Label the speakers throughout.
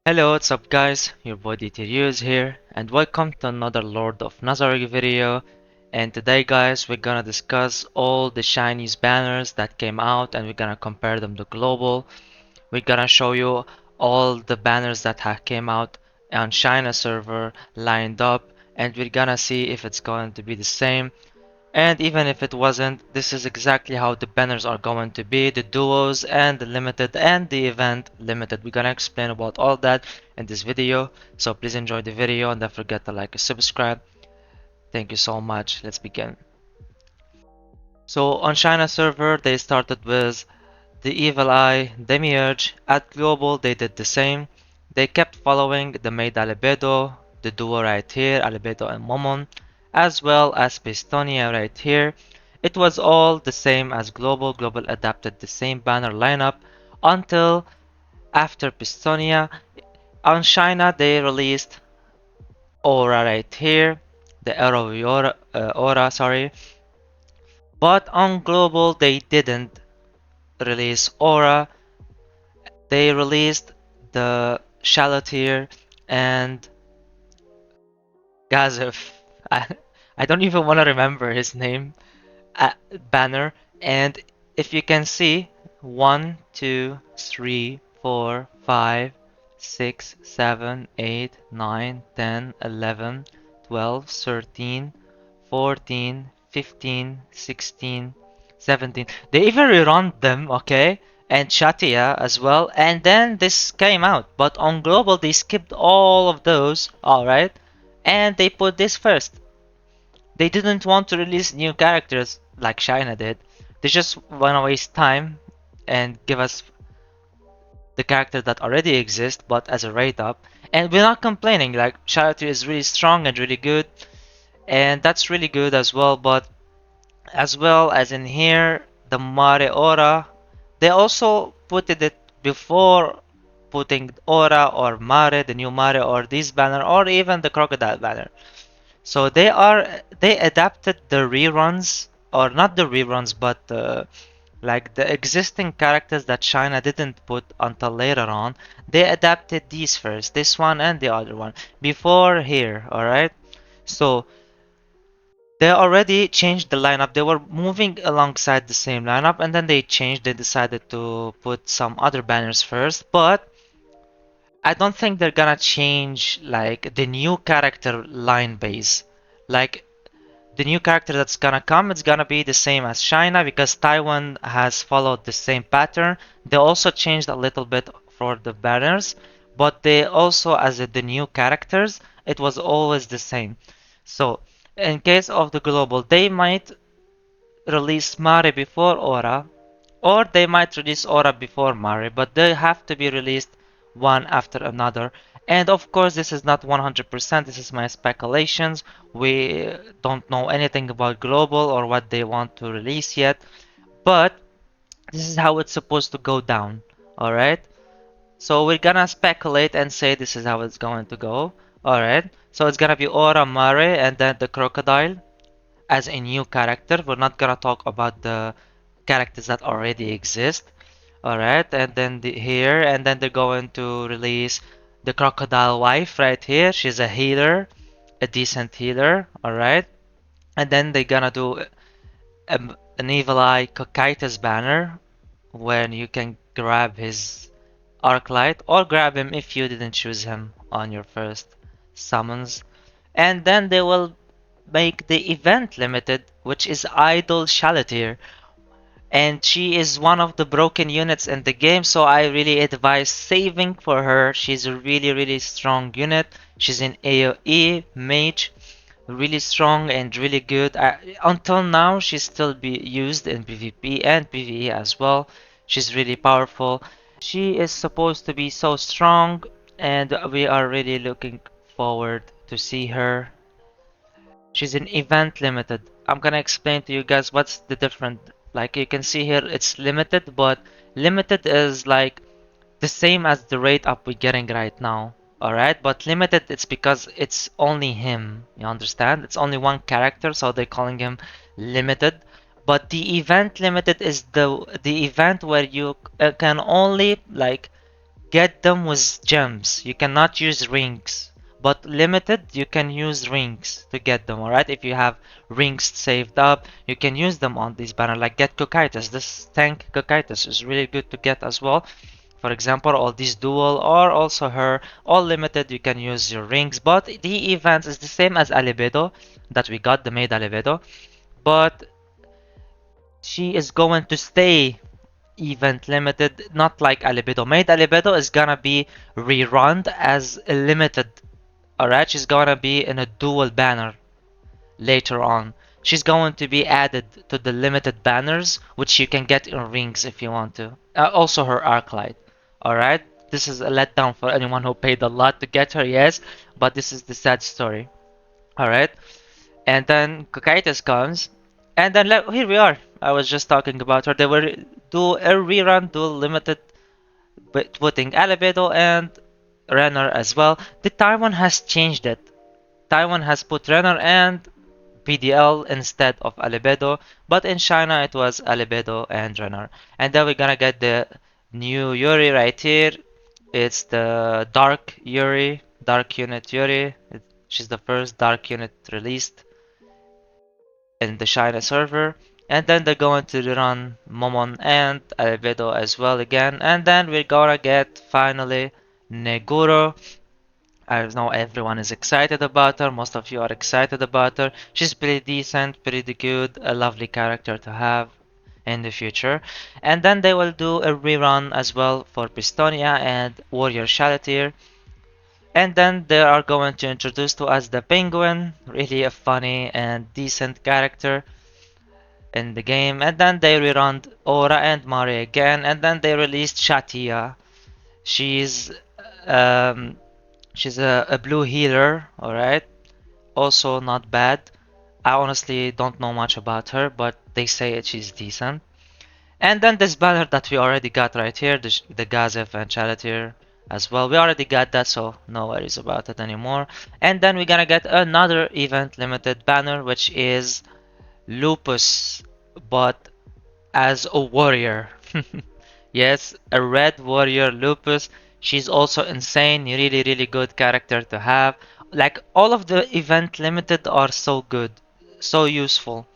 Speaker 1: Hello, what's up guys? Your boy DTRU here and welcome to another Lord of Nazarick video. And today guys, we're gonna discuss all the Chinese banners that came out and we're gonna compare them to global. We're gonna show you all the banners that have came out on China server lined up and we're gonna see if it's going to be the same. And even if it wasn't, this is exactly how the banners are going to be, the duos and the limited and the event limited. We're gonna explain about all that in this video, so please enjoy the video and don't forget to like and subscribe. Thank you so much. Let's begin. So on China server, they started with the Evil Eye, Demiurge. At Global, they did the same. They kept following the Maid Albedo, the duo right here, Albedo and Momon, as well as Pistonia right here. It was all the same as Global. Global adapted the same banner lineup until after Pistonia. On China, they released Aura right here, the Arrow of Aura, sorry. But on Global, they didn't release Aura. They released the Shalatir and Gazef. I, I don't even want to remember his name. Banner. And if you can see, 1, 2, 3, 4, 5, 6, 7, 8, 9, 10, 11, 12, 13, 14, 15, 16, 17. They even rerun them, okay? And Shatia as well. And then this came out. But on global, they skipped all of those, alright? And they put this first. They didn't want to release new characters like China did. They just want to waste time and give us the characters that already exist, but as a rate up. And we're not complaining. Like Charity is really strong and really good, and that's really good as well. But as well as in here, the Mare Ora, they also put it before putting Ora or Mare, the new Mare, or this banner, or even the Crocodile banner. So they adapted the reruns, or not the reruns, but like the existing characters that China didn't put until later on. They adapted these first, this one and the other one, before here, alright? So they already changed the lineup. They were moving alongside the same lineup and then they changed. They decided to put some other banners first, but I don't think they're gonna change like the new character line base. Like the new character that's gonna come, it's gonna be the same as China because Taiwan has followed the same pattern. They also changed a little bit for the banners, but they also, as the new characters, it was always the same. So, in case of the global, they might release Mare before Aura, or they might release Aura before Mare, but they have to be released one after another. And of course, this is not 100%, this is my speculations. We don't know anything about Global or what they want to release yet, but this is how it's supposed to go down, alright? So we're gonna speculate and say this is how it's going to go, alright? So it's gonna be Aura, Mare, and then the Crocodile as a new character. We're not gonna talk about the characters that already exist. Alright, and then here, and then they're going to release the Crocodile Wife right here. She's a healer, a decent healer, alright. And then they're gonna do an Evil Eye Cocytus banner when you can grab his Arclight or grab him if you didn't choose him on your first summons. And then they will make the event limited, which is Idol Shalatir. And she is one of the broken units in the game, so I really advise saving for her. She's a really strong unit. She's in AoE, mage, really strong and really good. Until now, she's still be used in PvP and PvE as well. She's really powerful. She is supposed to be so strong, and we are really looking forward to see her. She's an event limited. I'm gonna explain to you guys what's the difference. Like you can see here, it's limited, but limited is like the same as the rate up we're getting right now. Alright, but limited it's because it's only him. You understand? It's only one character, so they're calling him limited. But the event limited is the event where you can only like get them with gems. You cannot use rings. But limited, you can use rings to get them, alright? If you have rings saved up, you can use them on these banners. Like get Cocytus. This tank Cocytus is really good to get as well. For example, all these dual or also her, all limited, you can use your rings. But the events is the same as Alibedo that we got, the maid Alibedo. But she is going to stay event limited, not like Alibedo. Maid Alibedo is gonna be rerun as a limited. Alright, she's gonna be in a dual banner later on. She's going to be added to the limited banners, which you can get in rings if you want to. Also her Arclight. Alright, this is a letdown for anyone who paid a lot to get her, yes, but this is the sad story. Alright, and then Cocytus comes, and then here we are. I was just talking about her. They will do a rerun, do limited, but putting Albedo and Renner as well. The Taiwan has changed it. Taiwan has put Renner and PDL instead of Albedo, but in China it was Albedo and Renner. And then we're gonna get the new Yuri right here. It's the Dark Yuri, Dark Unit Yuri. She's the first Dark Unit released in the China server. And then they're going to run Momon and Albedo as well again. And then we're gonna get finally Neguro. I know everyone is excited about her. Most of you are excited about her. She's pretty decent, pretty good, a lovely character to have in the future. And then they will do a rerun as well for Pistonia and Warrior Shalatir. And then they are going to introduce to us the Penguin, really a funny and decent character in the game. And then they rerun Aura and Mari again. And then they released Shatia. She's um, she's a blue healer, alright? Also not bad. I honestly don't know much about her, but they say she's decent. And then this banner that we already got right here, the Gazev and Charioteer as well. We already got that, so no worries about it anymore. And then we're gonna get another event limited banner, which is Lupus, but as a warrior. Yes, a red warrior Lupus. She's also insane, really, really good character to have. Like all of the event limited are so good, so useful.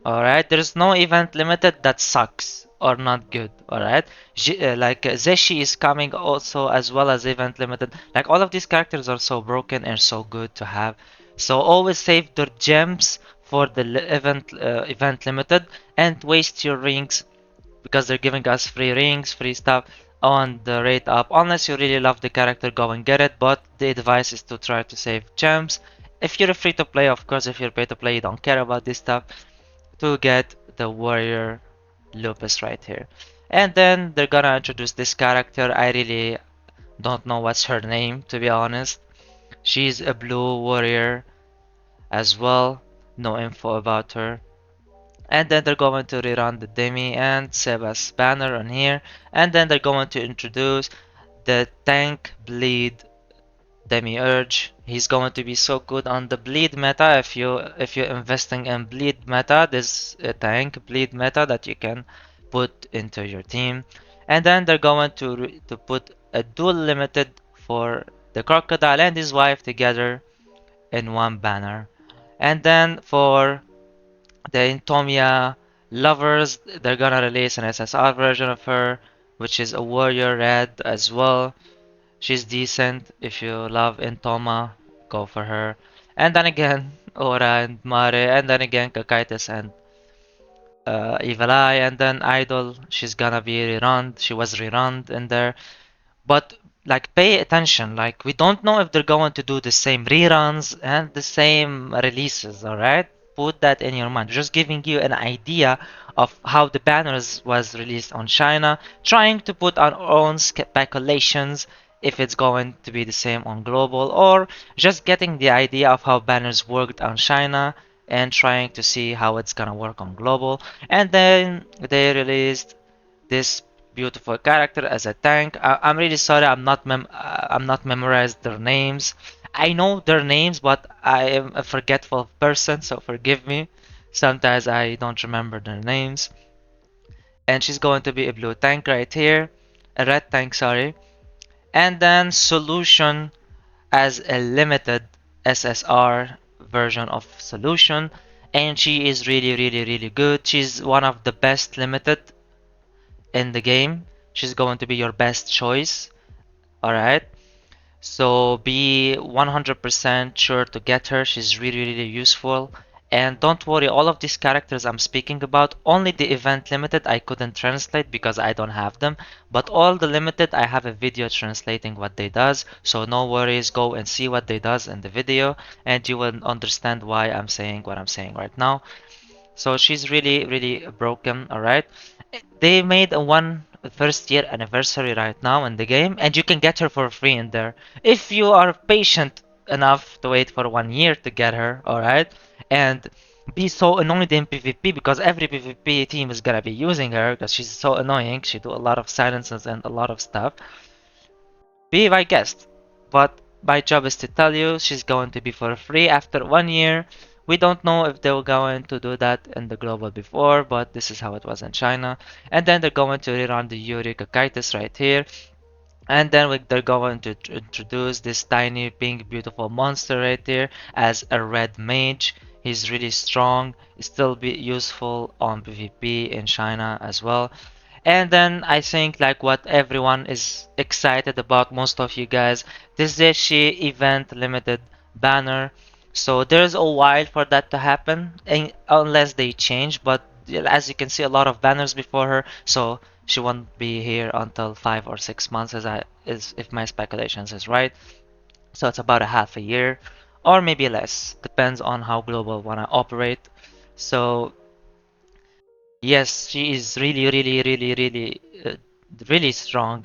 Speaker 1: Alright, there's no event limited that sucks or not good. Alright, Zeshi is coming also as well as event limited. Like all of these characters are so broken and so good to have. So always save their gems for the event limited and waste your rings because they're giving us free rings, free stuff on the rate up. Unless you really love the character, go and get it. But the advice is to try to save gems. If you're free to play, of course, if you're pay to play, you don't care about this stuff. To get the warrior Lupus right here. And then they're gonna introduce this character. I really don't know what's her name, to be honest. She's a blue warrior as well. No info about her. And then they're going to rerun the Demi and Sebas banner on here. And then they're going to introduce the tank bleed Demiurge. He's going to be so good on the bleed meta. If you're investing in bleed meta, there's a tank bleed meta that you can put into your team. And then they're going to put a dual limited for the crocodile and his wife together in one banner. And then for the Intomia lovers, they're gonna release an SSR version of her, which is a warrior red as well. She's decent. If you love Intoma, go for her. And then again, Ora and Mare, and then again Kakaitis and Evil Eye, and then Idol. She's gonna be rerun. She was rerun in there. But like pay attention, like we don't know if they're going to do the same reruns and the same releases, alright? Put that in your mind. Just giving you an idea of how the banners was released on China, trying to put our own speculations if it's going to be the same on global, or just getting the idea of how banners worked on China and trying to see how it's gonna work on global. And then they released this beautiful character as a tank. I'm really sorry, I'm not memorized their names. I know their names, but I am a forgetful person, so forgive me. Sometimes I don't remember their names. And she's going to be a blue tank right here, a red tank, sorry. And then Solution as a limited SSR version of Solution. And she is really, really, really good. She's one of the best limited in the game. She's going to be your best choice. Alright. So be 100% sure to get her. She's really, really useful. And don't worry, all of these characters I'm speaking about, only the event limited I couldn't translate because I don't have them. But all the limited, I have a video translating what they does. So no worries, go and see what they does in the video, and you will understand why I'm saying what I'm saying right now. So she's really, really broken, alright? They made a one first year anniversary right now in the game, and you can get her for free in there. If you are patient enough to wait for 1 year to get her, alright? And be so annoyed in PvP because every PvP team is gonna be using her because she's so annoying. She do a lot of silences and a lot of stuff. Be my guest. But my job is to tell you she's going to be for free after 1 year. We don't know if they were going to do that in the global before, but this is how it was in China. And then they're going to rerun the Yuri Kakaitis right here. And then they're going to introduce this tiny, pink, beautiful monster right there as a red mage. He's really strong, still be useful on PvP in China as well. And then I think like what everyone is excited about, most of you guys, this is she event limited banner. So there's a while for that to happen, unless they change. But as you can see, a lot of banners before her, so she won't be here until 5 or 6 months, as I is if my speculations is right. So it's about a half a year, or maybe less, depends on how global wanna operate. So yes, she is really, really, really, really, really strong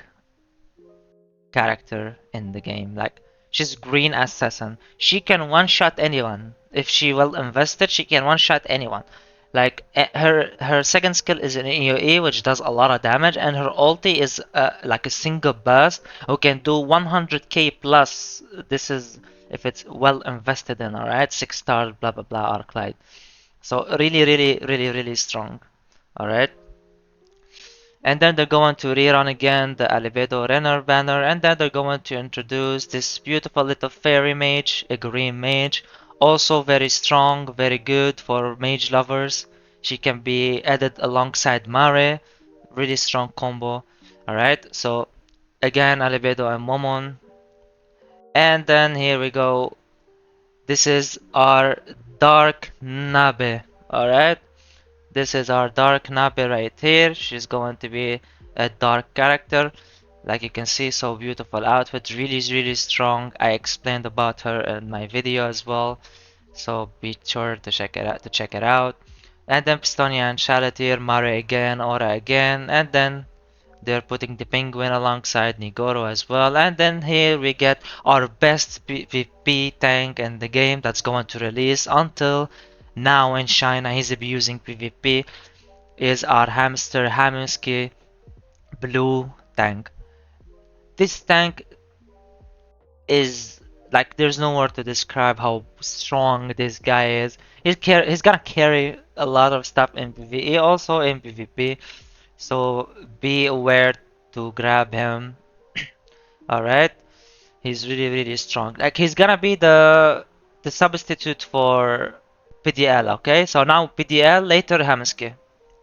Speaker 1: character in the game. Like, she's green assassin. She can one-shot anyone. If she well invested, she can one-shot anyone. Like, her second skill is an AoE, which does a lot of damage, and her ulti is like a single burst who can do 100k plus. This is if it's well invested in, alright? 6 star, blah blah blah, Arclight. So really, really, really, really strong. Alright. And then they're going to rerun again the Alibedo Renner banner, and then they're going to introduce this beautiful little fairy mage, a green mage, also very strong, very good for mage lovers. She can be added alongside Mare, really strong combo. Alright, so again Alibedo and Momon. And then here we go. This is our Dark Nabe. Alright, this is our Dark Nabe right here. She's going to be a dark character. Like you can see, so beautiful outfit, really, really strong. I explained about her in my video as well, so be sure to check it out. And then Pistonia and Charlotte, Mare again, Aura again, and then they're putting the penguin alongside Nigoro as well. And then here we get our best PvP tank in the game that's going to release until now in China. He's abusing PvP. Is our hamster Hamusky blue tank. This tank is like there's no word to describe how strong this guy is. He's gonna carry a lot of stuff in PvE, also in PvP. So be aware to grab him. Alright? He's really really strong. Like he's gonna be the substitute for PDL, okay? So now PDL, later Hamsky.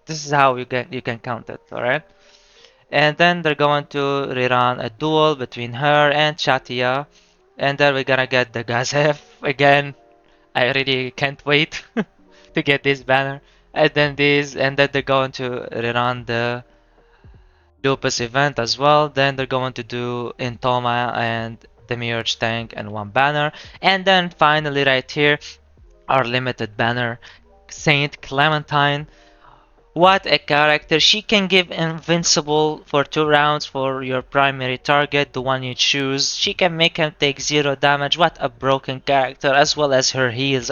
Speaker 1: This is how you can count it, alright? And then they're going to rerun a duel between her and Chatia. And then we're gonna get the Gazef again. I really can't wait to get this banner. And then they're going to rerun the Lupus event as well. Then they're going to do Intoma and Demiurge tank and one banner. And then finally right here, our limited banner, Saint Clementine. What a character. She can give invincible for 2 rounds for your primary target, the one you choose. She can make him take 0 damage. What a broken character, as well as her heals.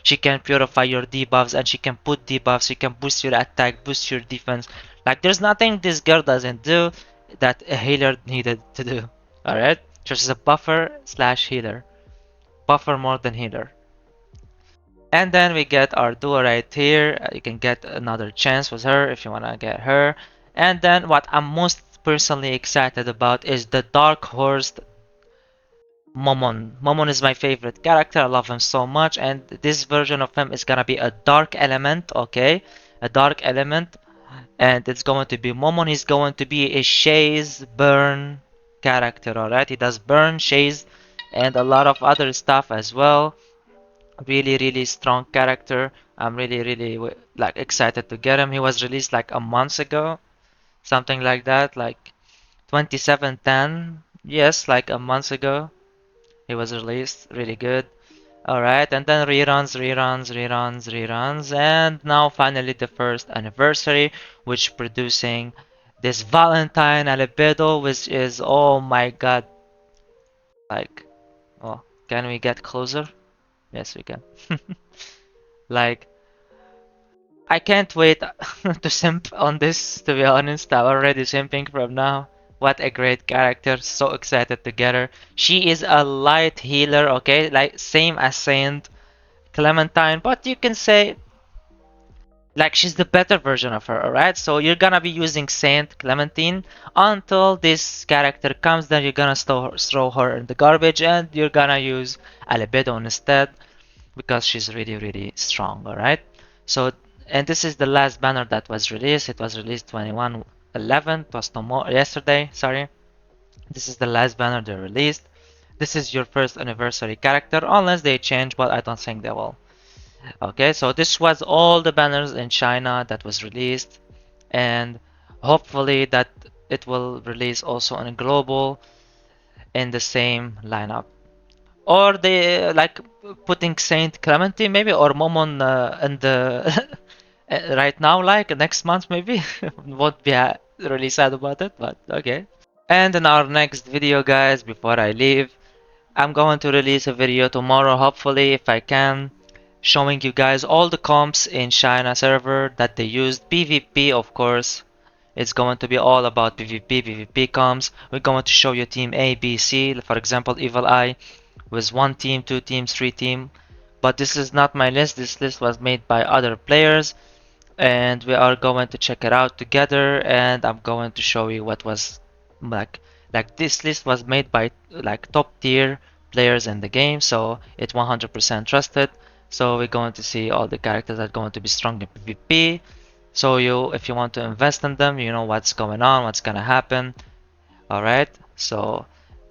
Speaker 1: She can purify your debuffs and she can put debuffs. She can boost your attack, boost your defense. Like there's nothing this girl doesn't do that a healer needed to do. Alright? She's a buffer slash healer. Buffer more than healer. And then we get our duo right here. You can get another chance with her if you want to get her. And then what I'm most personally excited about is the Dark Horse Momon. Momon is my favorite character. I love him so much, and this version of him is gonna be a dark element, okay? A dark element, and it's going to be Momon. He's going to be a Shaze burn character, alright? He does burn, Shaze, and a lot of other stuff as well. Really, really strong character. I'm really, really like excited to get him. He was released like a month ago, something like that, like 2710. Yes, like a month ago. He was released. Really good. Alright, and then reruns, reruns, reruns, reruns, and now finally the first anniversary, which producing this Valentine Albedo, which is, oh my god, like, oh, can we get closer? Yes, we can. Like, I can't wait to simp on this, to be honest. I'm already simping from now. What a great character. So excited to get her. She is a light healer, okay? Like, same as Saint Clementine, but you can say like she's the better version of her, alright? So you're gonna be using Saint Clementine until this character comes, then you're gonna throw her in the garbage and you're gonna use Albedo instead because she's really, really strong, alright? So, and this is the last banner that was released. It was released 21/11. It was no more yesterday, sorry. This is the last banner they released. This is your first anniversary character, unless they change, but I don't think they will. Okay, so this was all the banners in China that was released, and hopefully that it will release also in global in the same lineup. Or they like putting Saint Clemente maybe or Momon in the right now, like next month maybe. Won't be really sad about it, but okay. And in our next video, guys, before I leave, I'm going to release a video tomorrow, hopefully, if I can, showing you guys all the comps in China server that they used. PvP, of course. It's going to be all about PvP comps. We're going to show you team A, B, C. For example, Evil Eye was one team, two teams, three team. But this is not my list. This list was made by other players, and we are going to check it out together, and I'm going to show you what was like this list was made by like top tier players in the game, so it's 100% trusted. So we're going to see all the characters that are going to be strong in PvP, so you if you want to invest in them, you know what's going on, what's gonna happen. Alright, so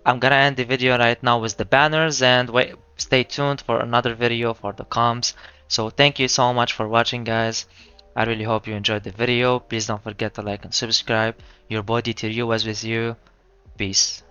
Speaker 1: I'm gonna end the video right now with the banners, and wait, stay tuned for another video for the comms. So thank you so much for watching, guys. I really hope you enjoyed the video. Please don't forget to like and subscribe. Your boy DTRU was with you. Peace.